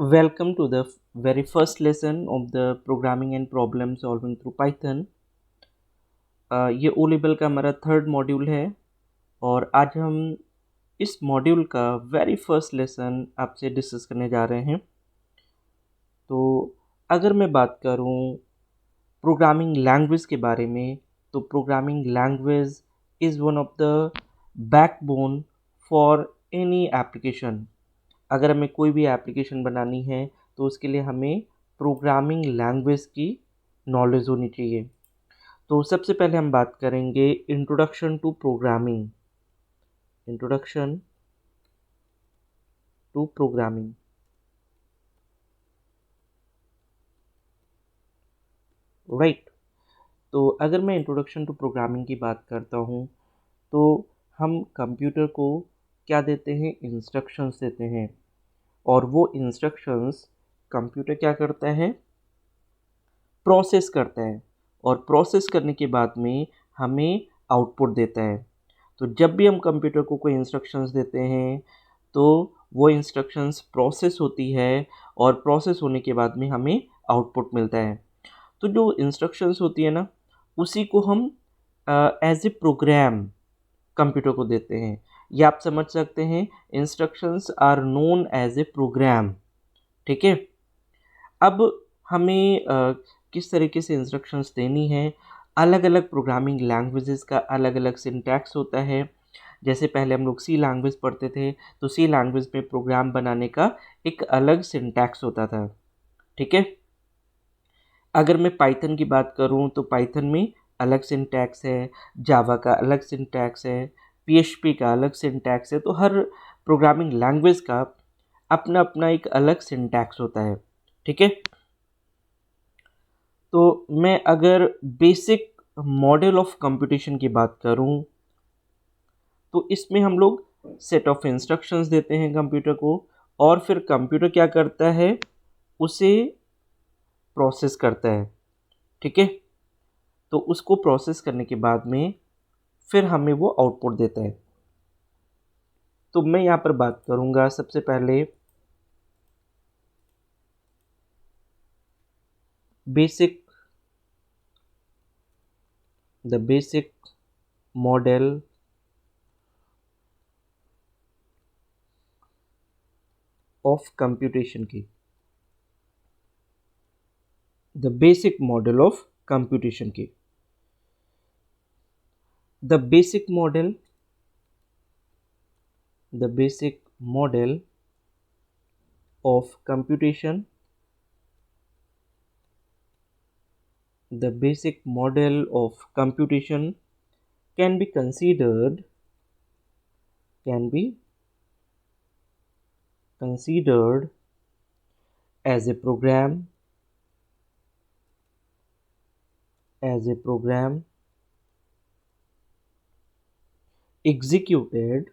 Welcome to the very first lesson of the programming and problem solving through Python। ये O level का हमारा third module है और आज हम इस मॉड्यूल का वेरी फर्स्ट लेसन आपसे डिस्कस करने जा रहे हैं। तो अगर मैं बात करूं प्रोग्रामिंग लैंग्वेज के बारे में, तो programming language is one of the backbone for any application. अगर हमें कोई भी एप्लीकेशन बनानी है तो उसके लिए हमें प्रोग्रामिंग लैंग्वेज की नॉलेज होनी चाहिए। तो सबसे पहले हम बात करेंगे introduction to programming. Introduction to programming. Right. तो अगर मैं इंट्रोडक्शन टू प्रोग्रामिंग की बात करता हूँ तो हम कंप्यूटर को क्या देते हैं, इंस्ट्रक्शंस देते हैं, और वो इंस्ट्रक्शंस कंप्यूटर क्या करता है, प्रोसेस करता है, और प्रोसेस करने के बाद में हमें आउटपुट देता है। तो जब भी हम कंप्यूटर को कोई इंस्ट्रक्शंस देते हैं तो वो इंस्ट्रक्शंस प्रोसेस होती है और प्रोसेस होने के बाद में हमें आउटपुट मिलता है। तो जो इंस्ट्रक्शंस होती है ना, उसी को हम एज ए प्रोग्राम कंप्यूटर को देते हैं। या आप समझ सकते हैं instructions are known as a program. ठीक है। अब हमें किस तरीके से इंस्ट्रक्शंस देनी है, अलग अलग प्रोग्रामिंग लैंग्वेजेस का अलग अलग सिंटैक्स होता है। जैसे पहले हम लोग सी लैंग्वेज पढ़ते थे तो सी लैंग्वेज में प्रोग्राम बनाने का एक अलग सिंटैक्स होता था। ठीक है। अगर मैं पाइथन की बात करूं तो पाइथन में अलग सिंटैक्स है, जावा का अलग सिंटैक्स है, पीएचपी का अलग सिंटैक्स है। तो हर प्रोग्रामिंग लैंग्वेज का अपना अपना एक अलग सिंटैक्स होता है। ठीक है। तो मैं अगर बेसिक मॉडल ऑफ कंप्यूटेशन की बात करूं तो इसमें हम लोग सेट ऑफ इंस्ट्रक्शंस देते हैं कंप्यूटर को, और फिर कंप्यूटर क्या करता है, उसे प्रोसेस करता है। ठीक है। तो उसको प्रोसेस करने के बाद में फिर हमें वो आउटपुट देता है। तो मैं यहाँ पर बात करूँगा सबसे पहले basic the basic model of computation की। The basic model of computation की। The basic model the basic model of computation. The basic model of computation can be considered as a program executed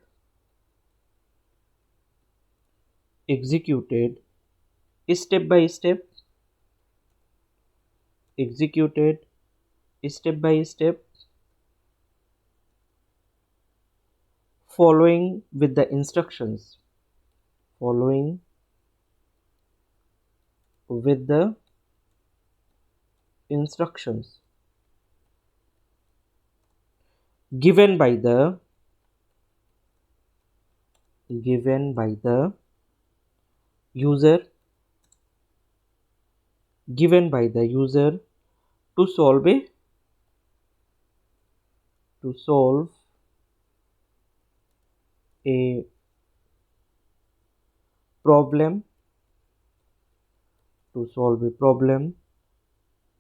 step by step, executed step by step, following with the instructions, following with the instructions given by the user, given by the user to solve a problem, to solve a problem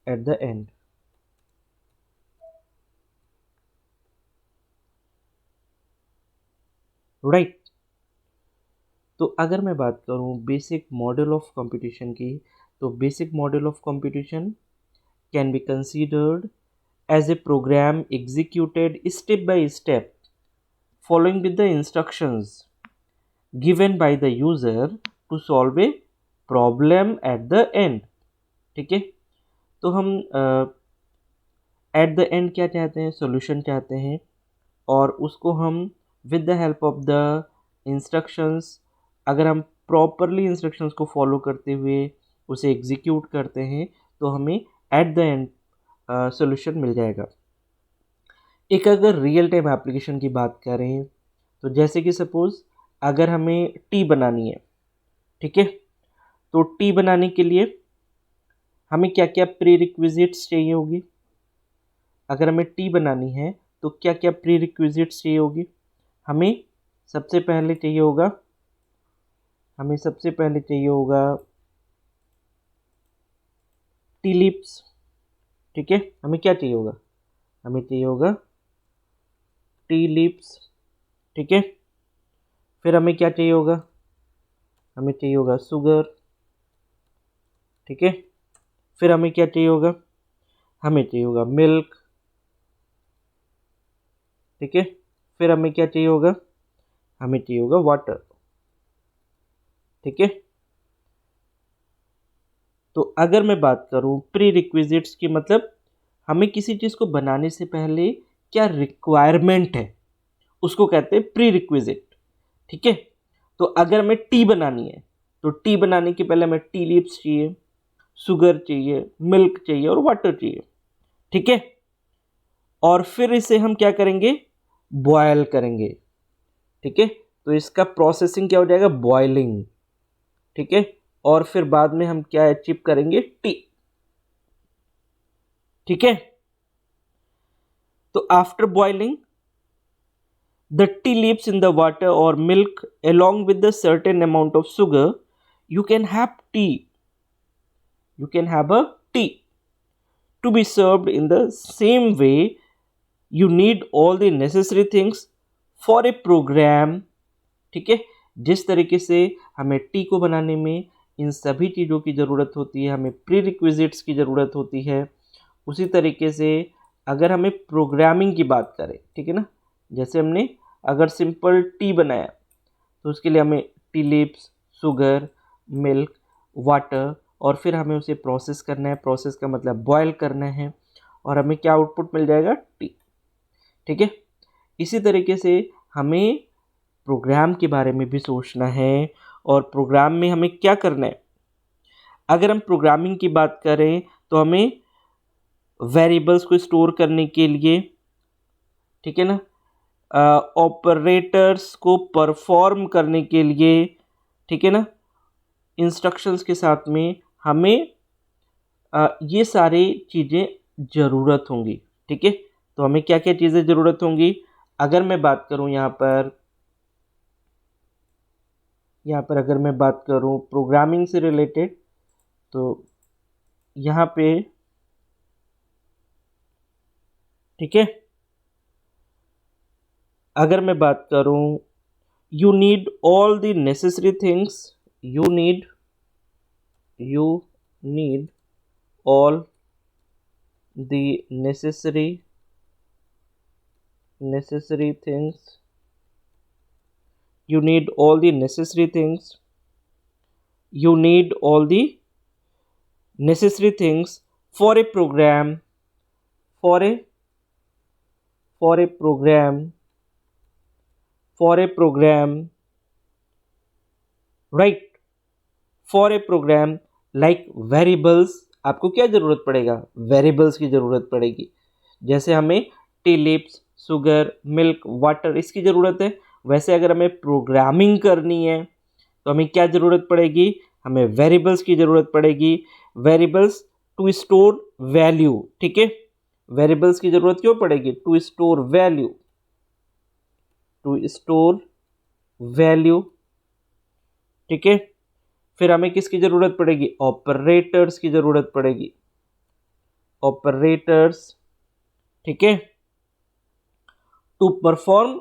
at the end. Right. तो अगर मैं बात करूं basic model of computation की, तो basic model of computation can be considered as a program executed step by step following with the instructions given by the user to solve a problem at the end। ठीक है। तो हम at the end क्या चाहते हैं, solution चाहते हैं, और उसको हम with the help of the instructions, अगर हम प्रॉपरली इंस्ट्रक्शंस को फॉलो करते हुए उसे एग्जीक्यूट करते हैं तो हमें एट द एंड सॉल्यूशन मिल जाएगा। एक अगर रियल टाइम एप्लीकेशन की बात करें तो जैसे कि सपोज़ अगर हमें टी बनानी है, ठीक है, तो टी बनाने के लिए हमें क्या क्या प्री रिक्विजिट्स चाहिए होगी। अगर हमें टी बनानी है तो क्या क्या प्री रिक्विजिट्स चाहिए होगी। हमें सबसे पहले चाहिए होगा टी लीव्स, ठीक है। हमें क्या चाहिए होगा, हमें चाहिए होगा टी लीव्स, ठीक है। फिर हमें क्या चाहिए होगा, हमें चाहिए होगा शुगर, ठीक है। फिर हमें क्या चाहिए होगा, हमें चाहिए होगा मिल्क, ठीक है। फिर हमें क्या चाहिए होगा, हमें चाहिए होगा वाटर, ठीक है। तो अगर मैं बात करूं प्री रिक्विजिट्स की, मतलब हमें किसी चीज़ को बनाने से पहले क्या रिक्वायरमेंट है उसको कहते हैं प्री रिक्विजिट, ठीक है। तो अगर हमें टी बनानी है तो टी बनाने के पहले हमें टी लीव्स चाहिए, शुगर चाहिए, मिल्क चाहिए और वाटर चाहिए, ठीक है। और फिर इसे हम क्या करेंगे, बॉयल करेंगे, ठीक है। तो इसका प्रोसेसिंग क्या हो जाएगा, बॉइलिंग, ठीक है। और फिर बाद में हम क्या अचीव करेंगे, टी, ठीक है। तो after boiling the tea leaves in the water or milk along with the certain amount of sugar, you can have a tea to be served in the same way. You need all the necessary things for a program, ठीक है। जिस तरीके से हमें T को बनाने में इन सभी चीज़ों की ज़रूरत होती है, हमें प्री रिक्विजिट्स की ज़रूरत होती है, उसी तरीके से अगर हमें प्रोग्रामिंग की बात करें, ठीक है ना, जैसे हमने अगर सिंपल टी बनाया तो उसके लिए हमें tea leaves, sugar, milk, water और फिर हमें उसे प्रोसेस करना है। प्रोसेस का मतलब बॉयल करना है और हमें क्या आउटपुट मिल जाएगा, टी, ठीक है। इसी तरीके से हमें प्रोग्राम के बारे में भी सोचना है और प्रोग्राम में हमें क्या करना है। अगर हम प्रोग्रामिंग की बात करें तो हमें वेरिएबल्स को स्टोर करने के लिए, ठीक है ना, ऑपरेटर्स को परफॉर्म करने के लिए, ठीक है ना, इंस्ट्रक्शंस के साथ में हमें ये सारी चीज़ें ज़रूरत होंगी, ठीक है। तो हमें क्या क्या चीज़ें ज़रूरत होंगी, अगर मैं बात करूं यहाँ पर अगर मैं बात करूं प्रोग्रामिंग से रिलेटेड, तो यहाँ पे, ठीक है, अगर मैं बात करूं you need all the necessary things, you need all the necessary things, you need all the necessary things, you need all the necessary things for a program, for a program, right, for a program like variables. आपको क्या ज़रूरत पड़ेगा, variables की ज़रूरत पड़ेगी। जैसे हमें tea leaves, sugar, milk, water इसकी ज़रूरत है, वैसे अगर हमें प्रोग्रामिंग करनी है तो हमें क्या ज़रूरत पड़ेगी, हमें वेरिएबल्स की ज़रूरत पड़ेगी। वेरिएबल्स टू स्टोर वैल्यू, ठीक है। वेरिएबल्स की ज़रूरत क्यों पड़ेगी, टू स्टोर वैल्यू, ठीक है। फिर हमें किसकी ज़रूरत पड़ेगी, ऑपरेटर्स की ज़रूरत पड़ेगी, ऑपरेटर्स, ठीक है, टू परफॉर्म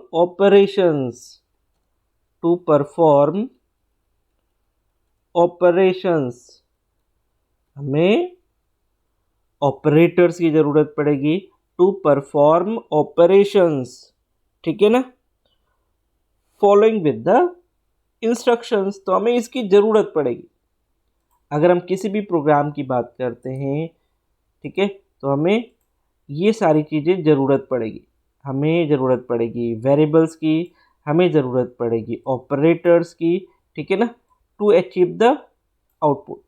ऑपरेशंस, हमें ऑपरेटर्स की ज़रूरत पड़ेगी टू परफॉर्म ऑपरेशंस, ठीक है ना, फॉलोइंग विद द इंस्ट्रक्शंस। तो हमें इसकी ज़रूरत पड़ेगी। अगर हम किसी भी प्रोग्राम की बात करते हैं, ठीक है, तो हमें ये सारी चीज़ें ज़रूरत पड़ेगी। हमें ज़रूरत पड़ेगी वेरिएबल्स की, हमें ज़रूरत पड़ेगी ऑपरेटर्स की, ठीक है ना, टू अचीव द आउटपुट।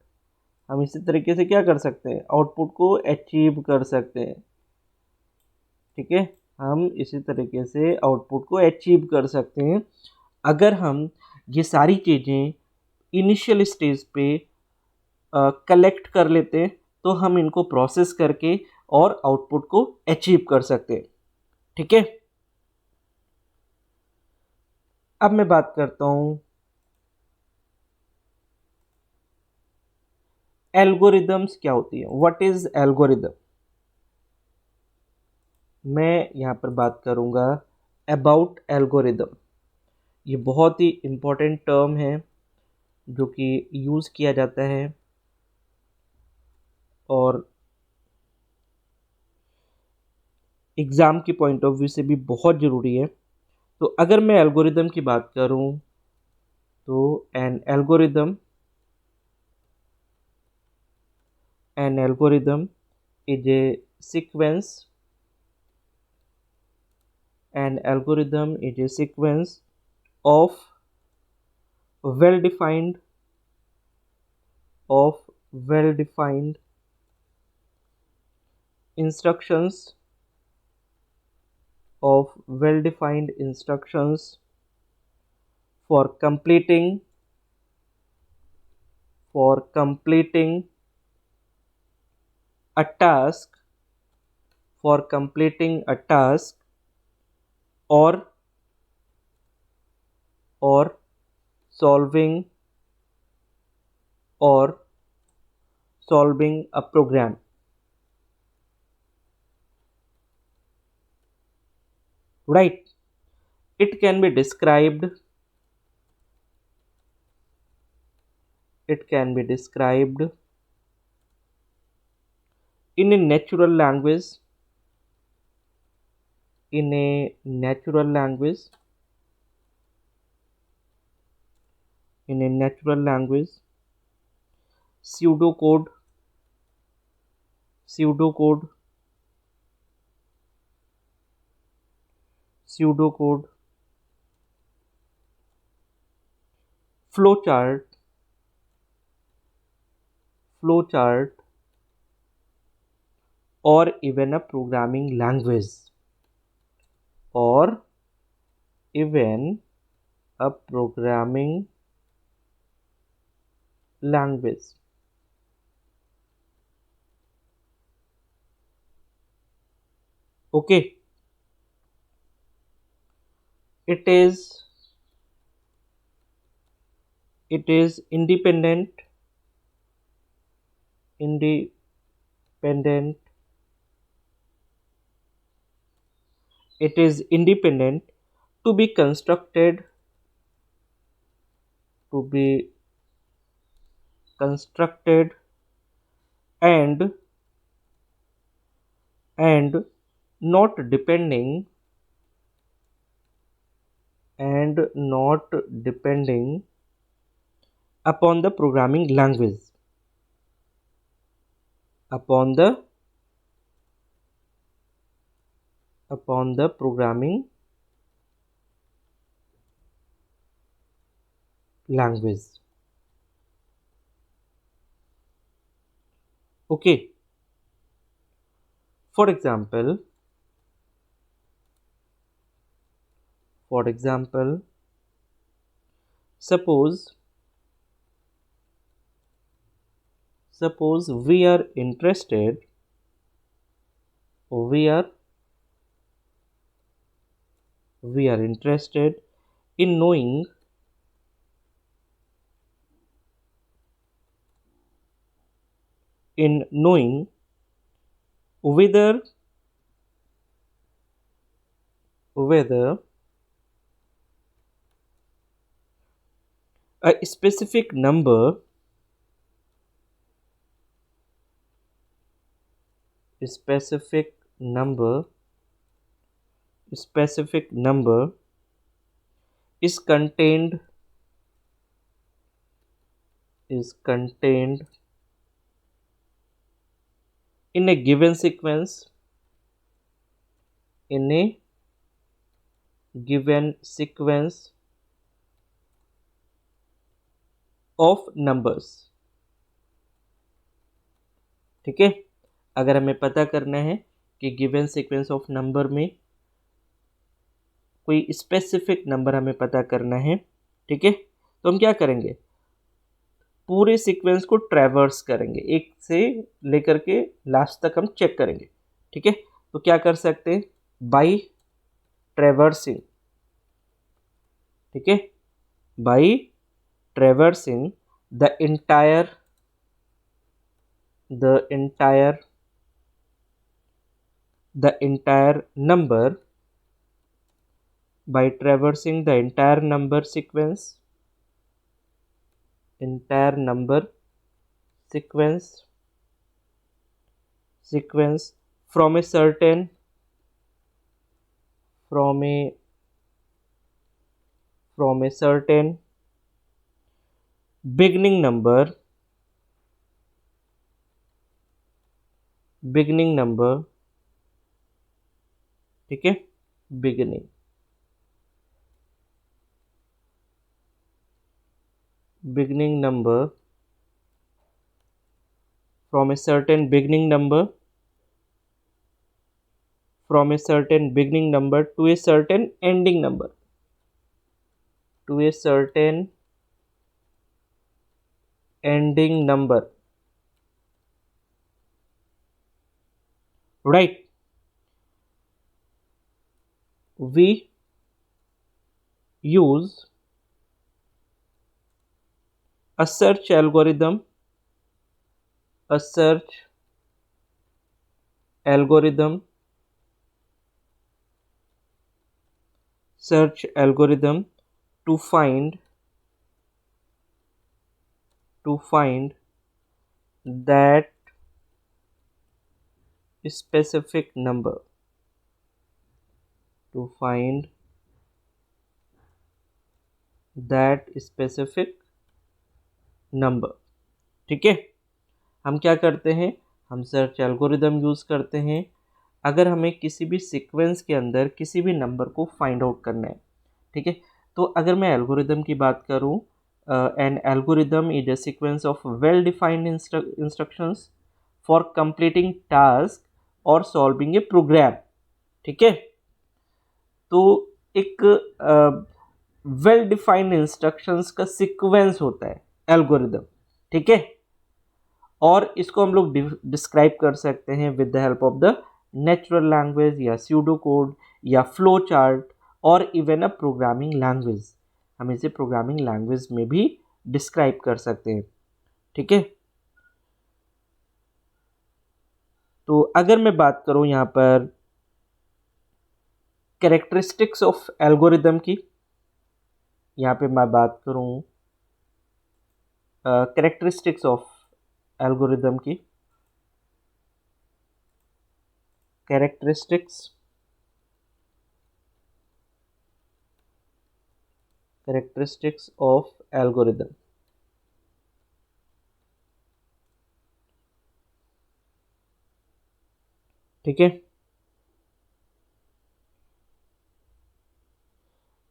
हम इसी तरीके से क्या कर सकते हैं, आउटपुट को अचीव कर सकते हैं। ठीक है, हम इसी तरीके से आउटपुट को अचीव कर सकते हैं अगर हम ये सारी चीज़ें इनिशियल स्टेज पे कलेक्ट कर लेते हैं, तो हम इनको प्रोसेस करके और आउटपुट को अचीव कर सकते हैं। ठीक है, अब मैं बात करता हूँ एल्गोरिदम्स क्या होती है। What is algorithm? मैं यहाँ पर बात करूँगा अबाउट एल्गोरिदम। ये बहुत ही इम्पोर्टेंट टर्म है जो कि यूज़ किया जाता है और एग्ज़ाम की पॉइंट ऑफ व्यू से भी बहुत ज़रूरी है। तो अगर मैं एल्गोरिदम की बात करूँ तो N algorithm is a sequence of well defined of well defined instructions for completing a task or or solving or solving a program. Right, it can be described in a natural language in a natural language pseudocode pseudocode pseudocode flowchart or even a programming language or even a programming language. Okay, it is independent it is independent to be constructed and not depending upon the programming language upon the programming language. Okay, for example suppose we are interested in knowing whether a specific number is contained in a given sequence of numbers. ठीक है, अगर हमें पता करना है कि given sequence of number में कोई स्पेसिफिक नंबर हमें पता करना है, ठीक है, तो हम क्या करेंगे, पूरे सीक्वेंस को ट्रैवर्स करेंगे, एक से लेकर के लास्ट तक हम चेक करेंगे। ठीक है, तो क्या कर सकते हैं, बाई ट्रैवर्सिंग, ठीक है, by traversing the entire the entire the entire number, by traversing the entire number sequence from a certain from a from a certain beginning number ठीक है, beginning number, from a certain beginning number to a certain ending number, to a certain ending number, right? We use a search algorithm, a search algorithm to find that specific number, to find that specific number। ठीक है, हम क्या करते हैं, हम search algorithm use करते हैं अगर हमें किसी भी सीक्वेंस के अंदर किसी भी नंबर को फाइंड आउट करना है। ठीक है, तो अगर मैं एल्गोरिदम की बात करूं, N algorithm is a sequence of well defined instructions for completing task और सॉल्विंग ए प्रोग्राम। ठीक है, तो एक वेल डिफाइंड इंस्ट्रक्शंस का सीक्वेंस होता है एल्गोरिदम। ठीक है, और इसको हम लोग डिस्क्राइब कर सकते हैं with the help of the natural language या स्यूडो कोड या फ्लो चार्ट और इवन अ प्रोग्रामिंग लैंग्वेज। हम इसे प्रोग्रामिंग लैंग्वेज में भी डिस्क्राइब कर सकते हैं। ठीक है, तो अगर मैं बात करूं यहाँ पर कैरेक्टरिस्टिक्स ऑफ एल्गोरिदम की, यहाँ पे मैं बात करूं कैरेक्टरिस्टिक्स ऑफ एल्गोरिदम की, कैरेक्टरिस्टिक्स ऑफ एल्गोरिदम। ठीक है,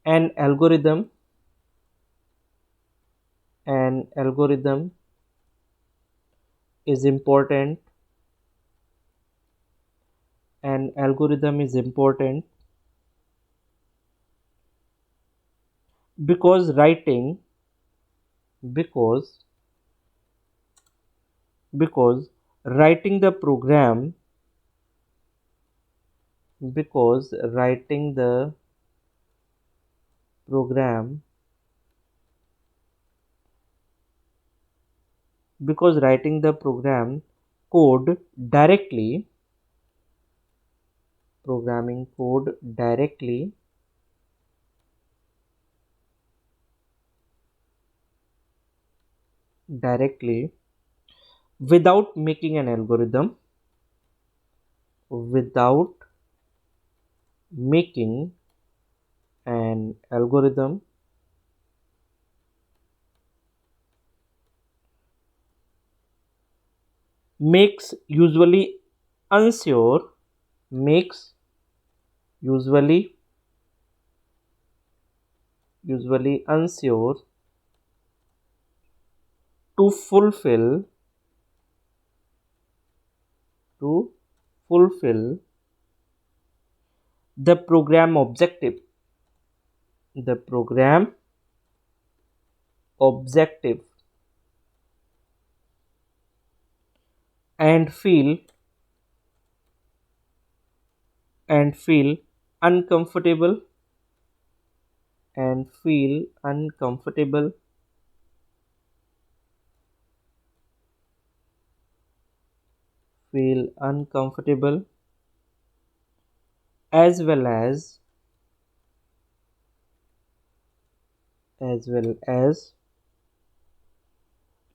an algorithm is important, because writing the program because writing the program code directly programming code directly without making an algorithm makes usually unsure to fulfill the program objective, the program objective, and feel uncomfortable and feel uncomfortable feel uncomfortable as well as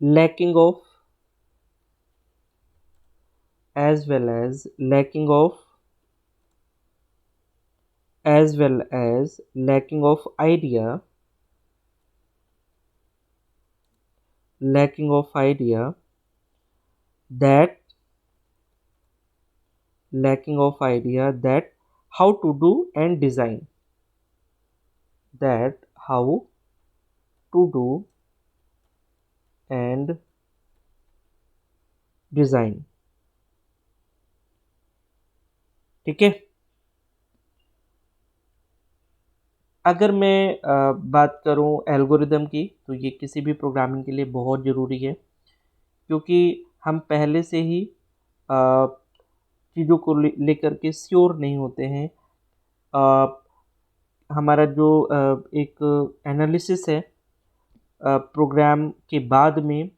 lacking of as well as lacking of as well as lacking of idea that how to do and design that how to do and design. ठीक है। अगर मैं बात करूं algorithm की, तो ये किसी भी प्रोग्रामिंग के लिए बहुत ज़रूरी है, क्योंकि हम पहले से ही चीज़ों को लेकर के श्योर नहीं होते हैं। हमारा जो एक एनालिसिस है प्रोग्राम के बाद में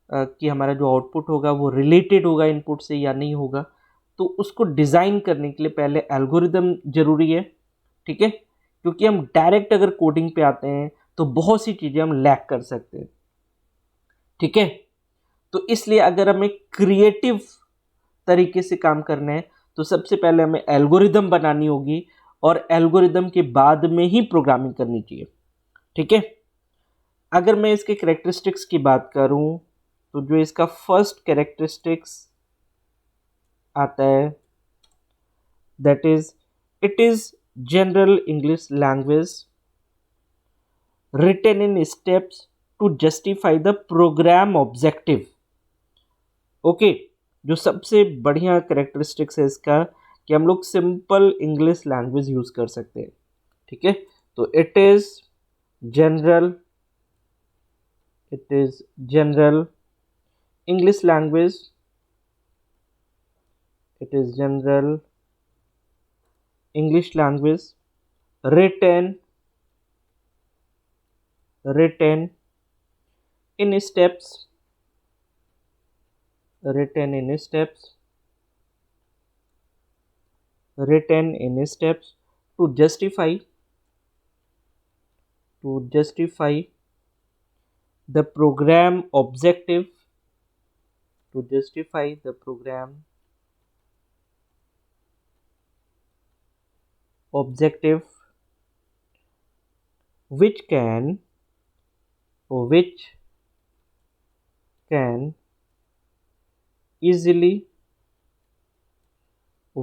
कि हमारा जो आउटपुट होगा वो रिलेटेड होगा इनपुट से या नहीं होगा, तो उसको डिज़ाइन करने के लिए पहले एल्गोरिदम ज़रूरी है। ठीक है, क्योंकि हम डायरेक्ट अगर कोडिंग पे आते हैं तो बहुत सी चीज़ें हम लैक कर सकते हैं। ठीक है, तो इसलिए अगर हमें क्रिएटिव तरीके से काम करना है तो सबसे पहले हमें एल्गोरिदम बनानी होगी और एल्गोरिदम के बाद में ही प्रोग्रामिंग करनी चाहिए। ठीक है, अगर मैं इसके कैरेक्टरिस्टिक्स की बात करूं तो जो इसका फर्स्ट कैरेक्टरिस्टिक्स आता है that is it is general English language written in steps to justify the program objective. Okay, जो सबसे बढ़िया कैरेक्टरिस्टिक्स है इसका कि हम लोग सिंपल इंग्लिश लैंग्वेज यूज कर सकते हैं। ठीक है, तो it is general English language, it is general English language written in steps to justify the program objective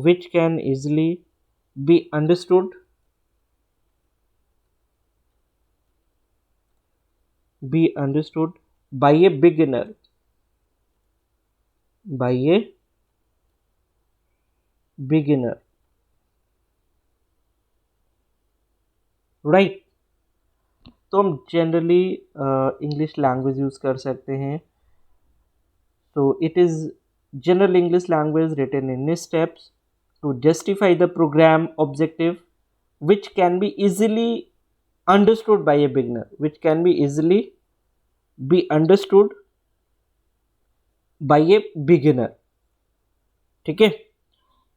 which can easily be understood by a beginner right. तो हम generally English language use कर सकते हैं। तो it is general English language written in steps to justify the program objective which can be easily understood by a beginner, ठीक है,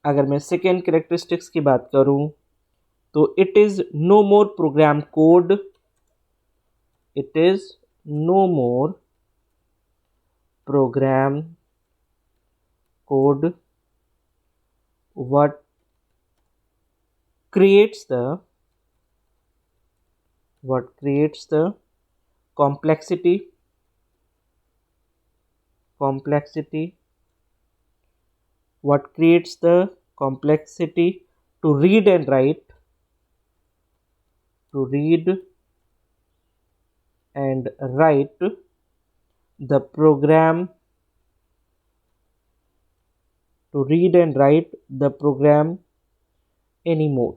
अगर मैं सेकेंड कैरेक्टरिस्टिक्स की बात करूं तो it is no more program code what creates the complexity to read and write the program to read and write the program anymore.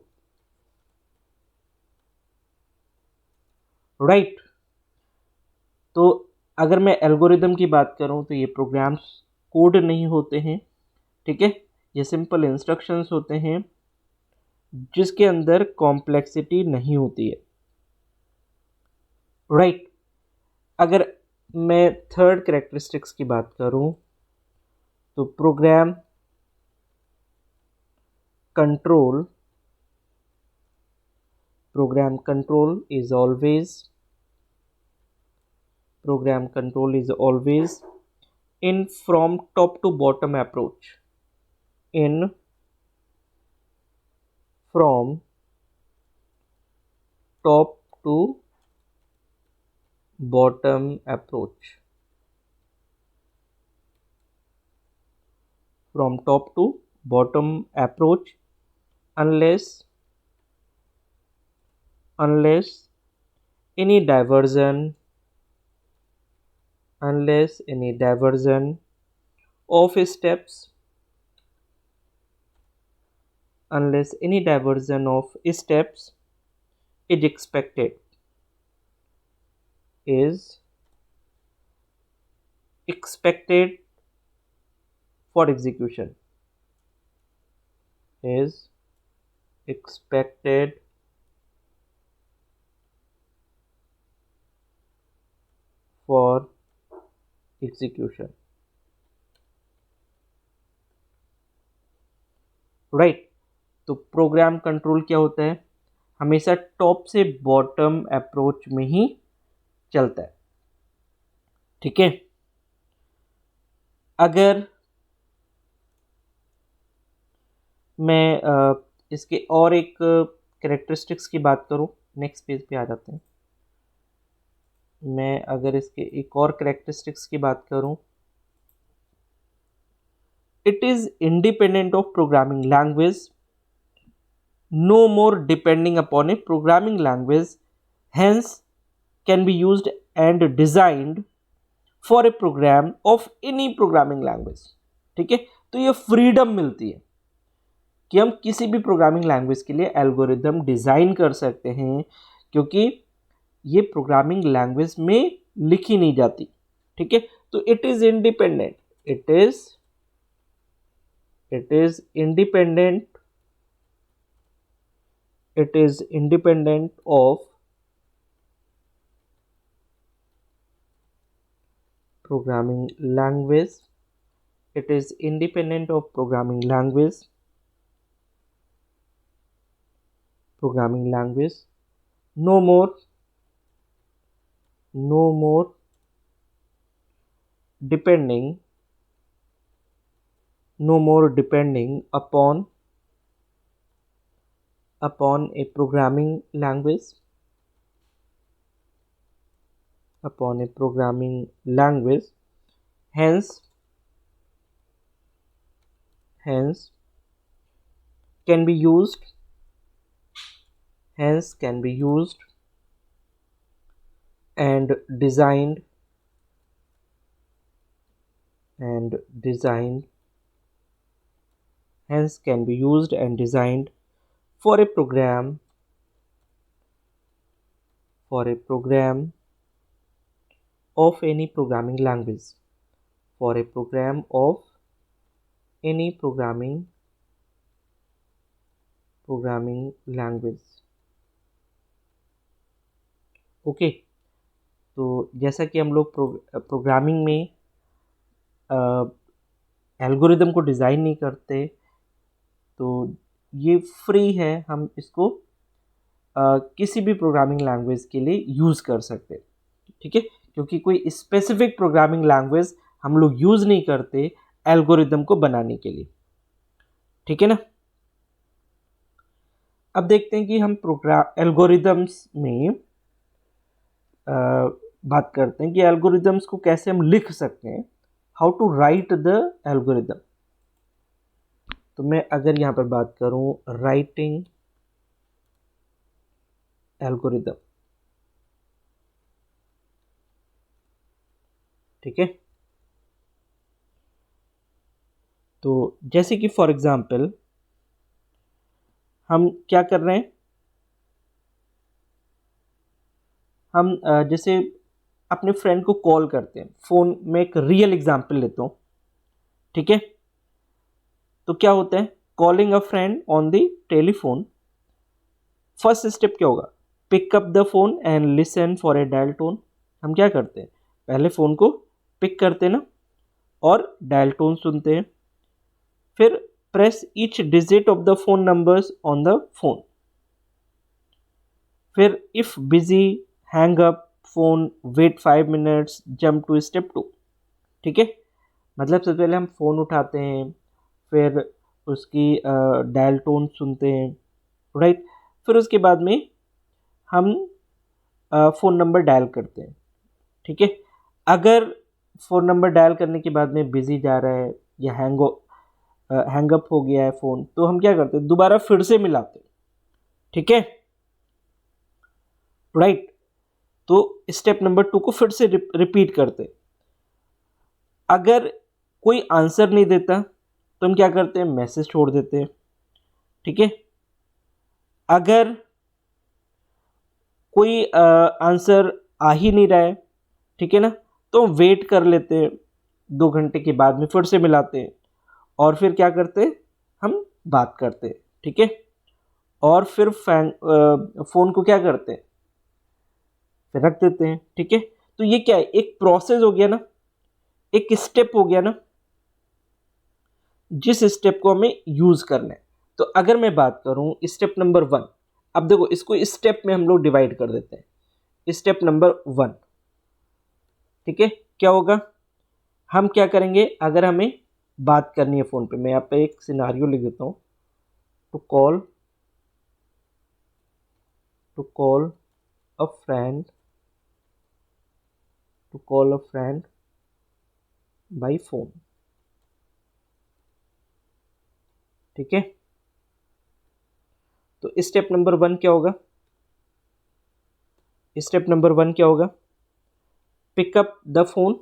Right तो अगर मैं एल्गोरिदम की बात करूं तो ये प्रोग्राम्स कोड नहीं होते हैं, ठीक है, ये सिंपल इंस्ट्रक्शंस होते हैं जिसके अंदर कॉम्प्लेक्सिटी नहीं होती है। राइट अगर मैं थर्ड कैरेक्टरिस्टिक्स की बात करूं तो program control is always in from top to bottom approach, in from top to bottom approach, from top to bottom approach unless any diversion of steps is expected for execution, is expected for execution. Right तो program control क्या होता है, हमेशा top से bottom approach में ही चलता है, ठीक है। अगर मैं इसके और एक कैरेक्टरिस्टिक्स की बात करूं, नेक्स्ट पेज पे आ जाते हैं। मैं अगर इसके एक और कैरेक्टरिस्टिक्स की बात करूं, it is independent of programming language, no more depending upon a programming language, hence can be used and designed for a program of any programming language, ठीक है। तो ये फ्रीडम मिलती है कि हम किसी भी प्रोग्रामिंग लैंग्वेज के लिए एल्गोरिदम डिज़ाइन कर सकते हैं, क्योंकि ये प्रोग्रामिंग लैंग्वेज में लिखी नहीं जाती, ठीक है। तो it is independent, it is independent of programming language, no more depending upon a programming language, hence can be used and designed for a program of any programming language, okay. तो जैसा कि हम लोग प्रोग्रामिंग में algorithm को design नहीं करते, तो ये फ्री है, हम इसको किसी भी प्रोग्रामिंग लैंग्वेज के लिए यूज़ कर सकते, ठीक है, क्योंकि कोई स्पेसिफिक प्रोग्रामिंग लैंग्वेज हम लोग यूज़ नहीं करते एल्गोरिदम को बनाने के लिए, ठीक है ना। अब देखते हैं कि हम एल्गोरिदम्स में बात करते हैं कि एल्गोरिदम्स को कैसे हम लिख सकते हैं, how to write the algorithm. तो मैं अगर यहाँ पर बात करूँ राइटिंग एल्गोरिदम, ठीक है। तो जैसे कि फॉर एग्जांपल हम क्या कर रहे हैं, हम जैसे अपने फ्रेंड को कॉल करते हैं फ़ोन में, एक रियल एग्जांपल लेता हूँ, ठीक है। तो क्या होता है, calling a friend on the telephone, first step क्या होगा, pick up the phone and listen for a dial tone. हम क्या करते हैं, पहले फ़ोन को पिक करते हैं ना, और डायल टोन सुनते हैं, फिर press each digit of the phone numbers on the phone, फिर if busy hang up phone, wait 5 minutes, jump to step 2, ठीक है। मतलब सबसे पहले हम फ़ोन उठाते हैं, फिर उसकी डायल टोन सुनते हैं, राइट। फिर उसके बाद में हम फ़ोन नंबर डायल करते हैं, ठीक है। अगर फ़ोन नंबर डायल करने के बाद में बिज़ी जा रहा है या हैंगअप हो गया है फ़ोन, तो हम क्या करते हैं, दोबारा फिर से मिलाते हैं, ठीक है, राइट। तो स्टेप नंबर 2 को फिर से रिपीट करते हैं। अगर कोई आंसर नहीं देता तो हम क्या करते हैं, मैसेज छोड़ देते हैं, ठीक है। अगर कोई आंसर आ ही नहीं रहा है, ठीक है ना, तो वेट कर लेते हैं, 2 घंटे के बाद में फिर से मिलाते हैं, और फिर क्या करते हैं, हम बात करते हैं, ठीक है। और फिर फ़ोन को क्या करते हैं, फिर रख देते हैं, ठीक है। तो ये क्या है, एक प्रोसेस हो गया ना, एक स्टेप हो गया ना, जिस स्टेप को हमें यूज़ करना है। तो अगर मैं बात करूं स्टेप नंबर 1, अब देखो इसको स्टेप में हम लोग डिवाइड कर देते हैं। स्टेप नंबर 1, ठीक है, क्या होगा, हम क्या करेंगे, अगर हमें बात करनी है फ़ोन पे, मैं यहाँ पे एक सिनारियो लिख देता हूँ, to call a friend, to call a friend by phone, ठीक है। तो स्टेप नंबर 1 क्या होगा, स्टेप नंबर 1 क्या होगा, pick up the phone,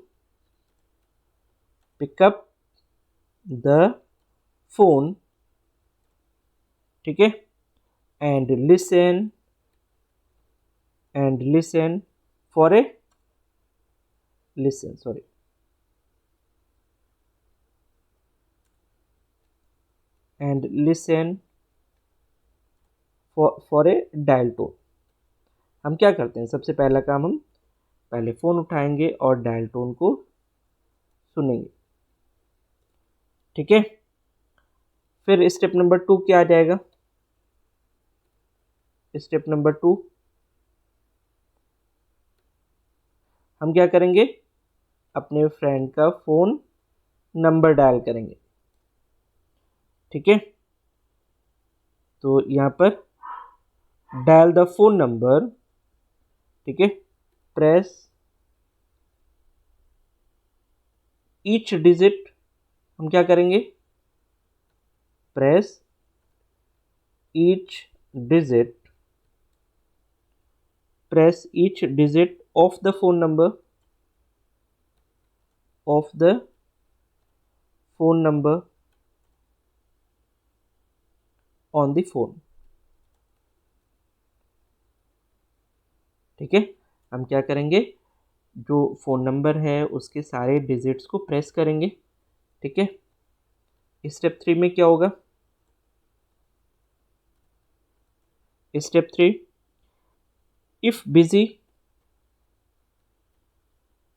pick up the phone, ठीक है, and listen for a listen sorry and listen for a dial tone. हम क्या करते हैं, सबसे पहला काम, हम पहले फ़ोन उठाएंगे और डायल टोन को सुनेंगे, ठीक है। फिर स्टेप नंबर 2 क्या आ जाएगा, स्टेप नंबर 2 हम क्या करेंगे, अपने फ्रेंड का फ़ोन नंबर डायल करेंगे, ठीक है। तो यहाँ पर डायल द फोन नंबर, ठीक है, प्रेस ईच डिजिट, हम क्या करेंगे, press each digit, press each digit of the phone number, of the phone number on the phone, ठीक है। हम क्या करेंगे, जो फ़ोन नंबर है उसके सारे डिजिट्स को प्रेस करेंगे, ठीक है। स्टेप 3 में क्या होगा, step 3, if busy,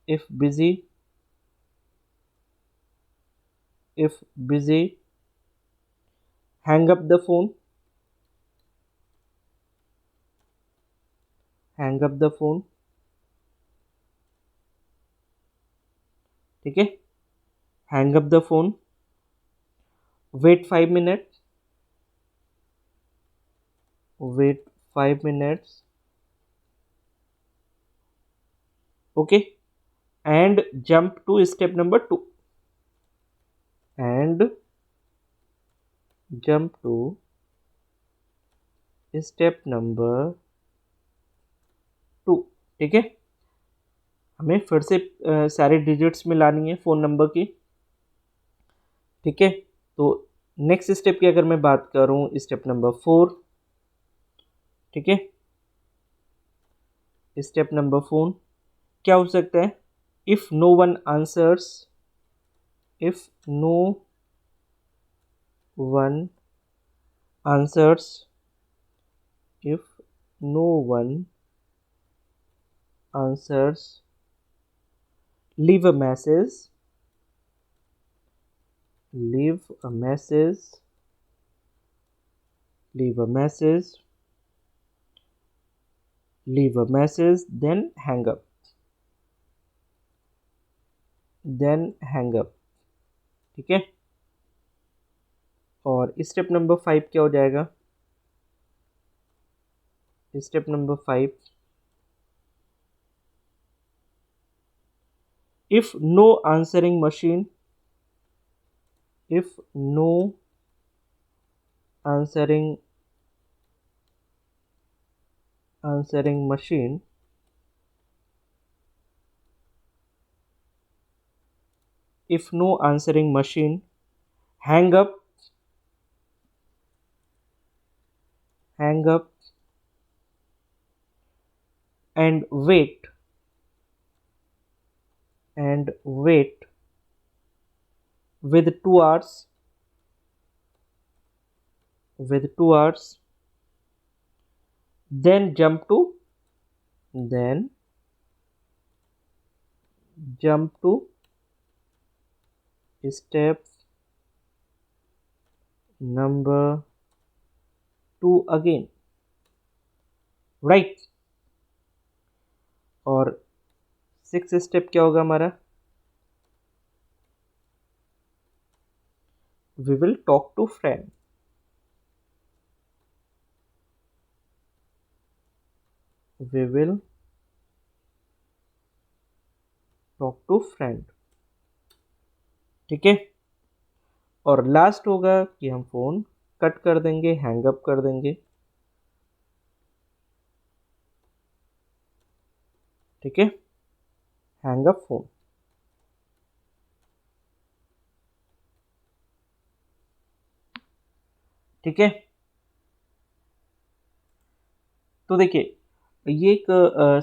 if busy, if busy hang up the phone, hang up the phone, ठीक है, hang up the phone, wait 5 minute, wait 5 minutes, okay, and jump to step number 2, and jump to step number 2, ठीक है। हमें फिर से सारे digits में लानी है फ़ोन नंबर की, ठीक है। तो नेक्स्ट स्टेप की अगर मैं बात करूँ, स्टेप नंबर 4, ठीक है। स्टेप नंबर 4 क्या हो सकता है? If no one answers, if no one answers, if no one answers, leave a message, leave a message, leave a message, leave a message, then hang up, then hang up, ठीक है। और step number 5 क्या हो जाएगा? Step number 5, if no answering machine, if no answering machine, if no answering machine, hang up, hang up and wait, and wait with 2 hours, with 2 hours, then jump to, then jump to step number 2 again, right। और 6 step क्या होगा हमारा? we will talk to friend, we will talk to friend, ठीक है। और last होगा कि हम फोन कट कर देंगे, हैंग अप कर देंगे, ठीक है। हैंग अप फोन, ठीक है। तो देखिए, ये एक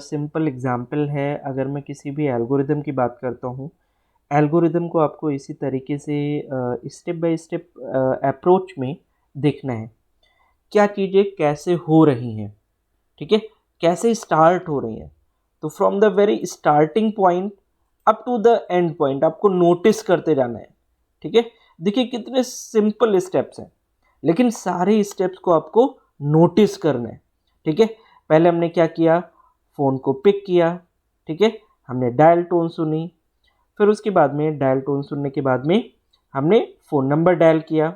सिंपल एग्जांपल है। अगर मैं किसी भी एल्गोरिदम की बात करता हूँ, एल्गोरिदम को आपको इसी तरीके से स्टेप बाय स्टेप अप्रोच में देखना है, क्या चीज़ें कैसे हो रही हैं, ठीक है, कैसे स्टार्ट हो रही हैं। तो from the very starting point up to the end point आपको नोटिस करते जाना है, ठीक है। देखिए कितने सिंपल स्टेप्स हैं, लेकिन सारे स्टेप्स को आपको नोटिस करना है, ठीक है। पहले हमने क्या किया? फ़ोन को पिक किया, ठीक है, हमने डायल टोन सुनी, फिर उसके बाद में डायल टोन सुनने के बाद में हमने फ़ोन नंबर डायल किया।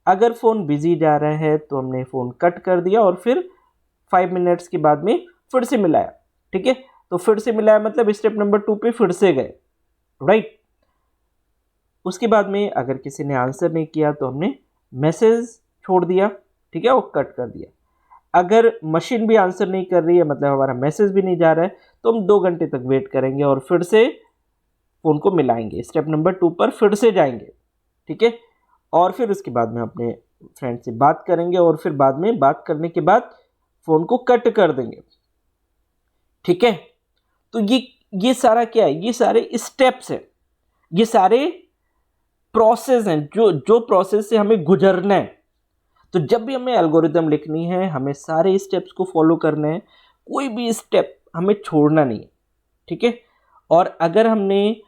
अगर फ़ोन बिजी जा रहा है तो हमने फ़ोन कट कर दिया और फिर 5 मिनट्स के बाद में फिर से मिलाया, ठीक है। तो फिर से मिलाया मतलब स्टेप नंबर 2 पे फिर से गए, राइट। उसके बाद में अगर किसी ने आंसर नहीं किया तो हमने मैसेज छोड़ दिया, ठीक है, वो कट कर दिया। अगर मशीन भी आंसर नहीं कर रही है, मतलब हमारा मैसेज भी नहीं जा रहा है, तो हम 2 घंटे तक वेट करेंगे और फिर से फ़ोन को मिलाएंगे, स्टेप नंबर 2 पर फिर से जाएंगे, ठीक है। और फिर उसके बाद में अपने फ्रेंड से बात करेंगे और फिर बाद में बात करने के बाद फ़ोन को कट कर देंगे, ठीक है। तो ये सारा क्या है? ये सारे स्टेप्स हैं, ये सारे प्रोसेस हैं जो जो प्रोसेस से हमें गुजरना है। तो जब भी हमें एल्गोरिदम लिखनी है, हमें सारे स्टेप्स को फॉलो करना है, कोई भी स्टेप हमें छोड़ना नहीं है, ठीक है। और अगर हमने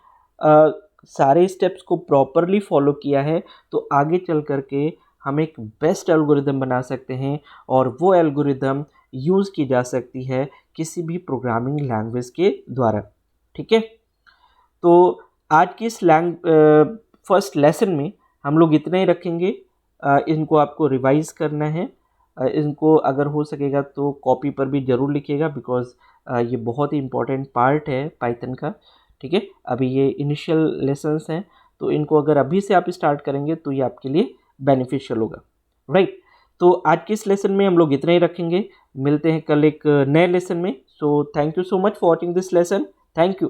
सारे स्टेप्स को प्रॉपरली फॉलो किया है तो आगे चल करके हम एक बेस्ट एल्गोरिदम बना सकते हैं और वो एल्गोरिदम यूज़ की जा सकती है किसी भी प्रोग्रामिंग लैंग्वेज के द्वारा, ठीक है। तो आज की इस फर्स्ट लेसन में हम लोग इतना ही रखेंगे। इनको आपको रिवाइज़ करना है, इनको अगर हो सकेगा तो कॉपी पर भी ज़रूर लिखिएगा, बिकॉज़ ये बहुत ही इम्पोर्टेंट पार्ट है पाइथन का, ठीक है। अभी ये इनिशियल लेसन्स हैं, तो इनको अगर अभी से आप स्टार्ट करेंगे तो ये आपके लिए बेनिफिशियल होगा, राइट। तो आज की इस लेसन में हम लोग इतना ही रखेंगे, मिलते हैं कल एक नए लेसन में। So thank you so much for watching this lesson. Thank you.